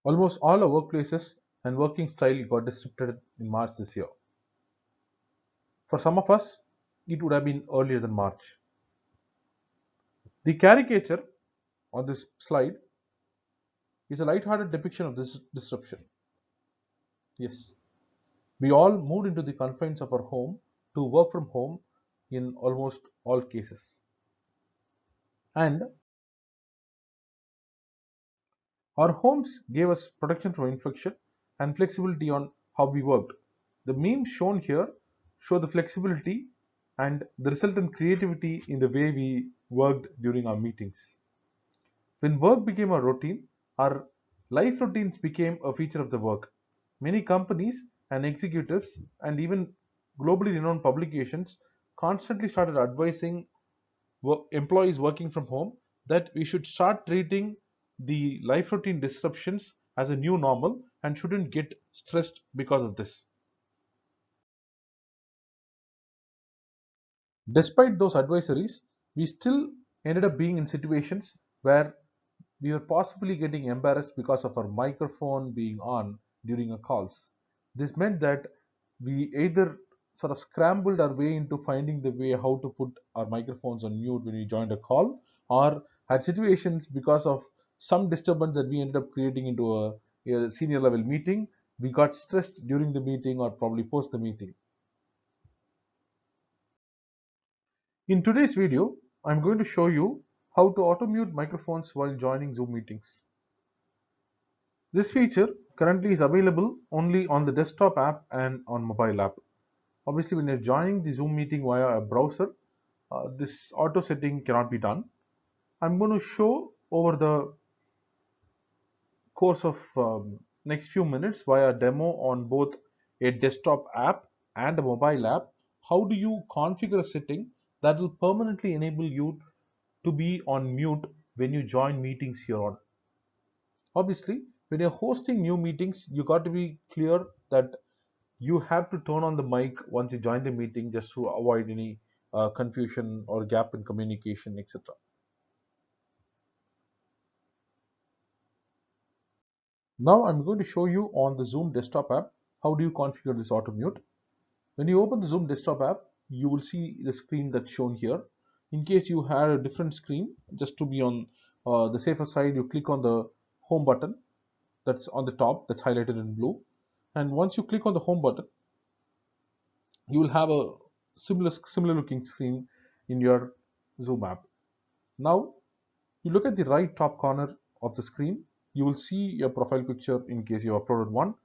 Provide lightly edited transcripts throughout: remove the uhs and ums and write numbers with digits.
Almost all our workplaces and working style got disrupted in March this year. For some of us, it would have been earlier than March. The caricature on this slide is a light-hearted depiction of this disruption. Yes, we all moved into the confines of our home to work from home in almost all cases. And our homes gave us protection from infection and flexibility on how we worked. The memes shown here show the flexibility and the resultant creativity in the way we worked during our meetings. When work became a routine, our life routines became a feature of the work. Many companies and executives, and even globally renowned publications, constantly started advising employees working from home that we should start treating the life routine disruptions as a new normal and shouldn't get stressed because of this. Despite those advisories, we still ended up being in situations where we were possibly getting embarrassed because of our microphone being on during our calls. This meant that we either sort of scrambled our way into finding the way how to put our microphones on mute when we joined a call, or had situations because of some disturbance that we ended up creating into a senior level meeting. We got stressed during the meeting or probably post the meeting. In today's video, I'm going to show you how to auto-mute microphones while joining Zoom meetings. This feature currently is available only on the desktop app and on mobile app. Obviously, when you're joining the Zoom meeting via a browser, this auto setting cannot be done. I'm going to show over the course of next few minutes via demo on both a desktop app and a mobile app. How do you configure a setting that will permanently enable you to be on mute when you join meetings here on? Obviously, when you're hosting new meetings, you got to be clear that you have to turn on the mic once you join the meeting just to avoid any confusion or gap in communication, etc. Now I'm going to show you on the Zoom desktop app how do you configure this auto mute. When you open the Zoom desktop app, you will see the screen that's shown here. In case you had a different screen, just to be on the safer side, you click on the home button that's on the top, that's highlighted in blue. And once you click on the home button, you will have a similar looking screen in your Zoom app. Now you look at the right top corner of the screen, you will see your profile picture in case you uploaded one.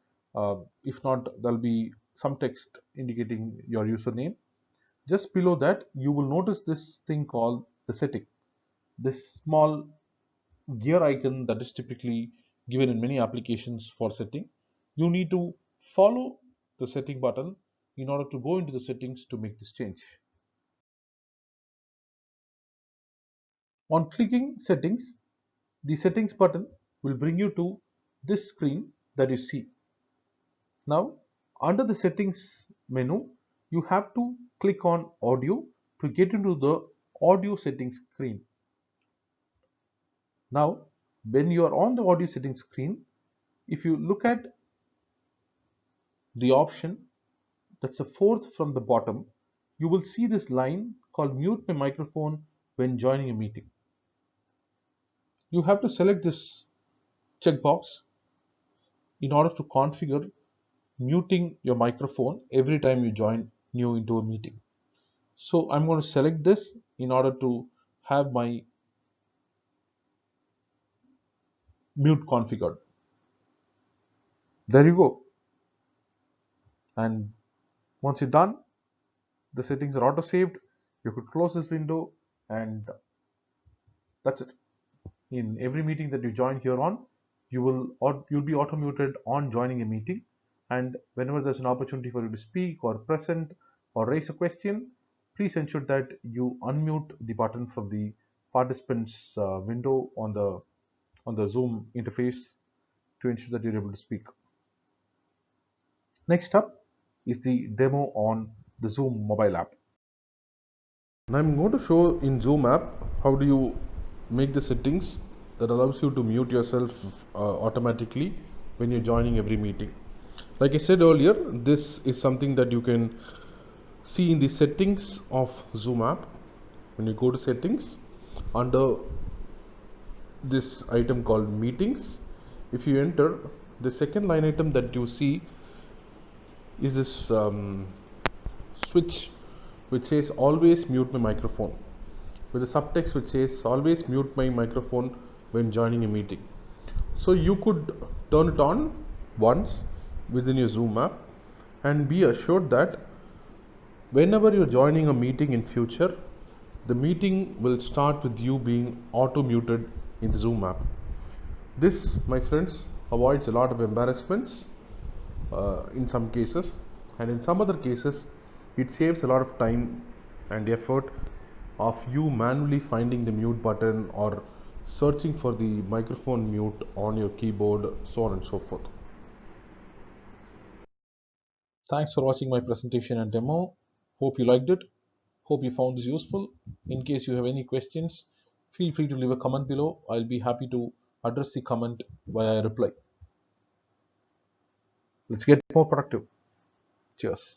If not, there'll be some text indicating your username. Just below that, you will notice this thing called the setting. This small gear icon that is typically given in many applications for setting. You need to follow the setting button in order to go into the settings to make this change. On clicking settings, the settings button will bring you to this screen that you see. Now, under the settings menu, you have to click on audio to get into the audio settings screen. Now, when you are on the audio settings screen, if you look at the option that's the fourth from the bottom, you will see this line called mute my microphone when joining a meeting. You have to select this checkbox in order to configure muting your microphone every time you join new into a meeting. So I'm going to select this in order to have my mute configured. There you go. And once you're done, the settings are auto saved. You could close this window and that's it. In every meeting that you join here on, you'll be auto muted on joining a meeting, and whenever there's an opportunity for you to speak or present or raise a question, please ensure that you unmute the button from the participants window on the Zoom interface to ensure that you're able to speak. Next up is the demo on the Zoom mobile app. Now I'm going to show in Zoom app how do you make the settings that allows you to mute yourself automatically when you're joining every meeting. Like I said earlier, this is something that you can see in the settings of Zoom app. When you go to settings, under this item called meetings, if you enter, the second line item that you see is this switch which says always mute my microphone, with a subtext which says always mute my microphone when joining a meeting. So you could turn it on once within your Zoom app and be assured that whenever you're joining a meeting in future, the meeting will start with you being auto muted in the Zoom app. This, my friends, avoids a lot of embarrassments in some cases, and in some other cases it saves a lot of time and effort of you manually finding the mute button or searching for the microphone mute on your keyboard, so on and so forth. Thanks for watching my presentation and demo. Hope you liked it. Hope you found this useful. In case you have any questions, feel free to leave a comment below. I'll be happy to address the comment via reply. Let's get more productive. Cheers.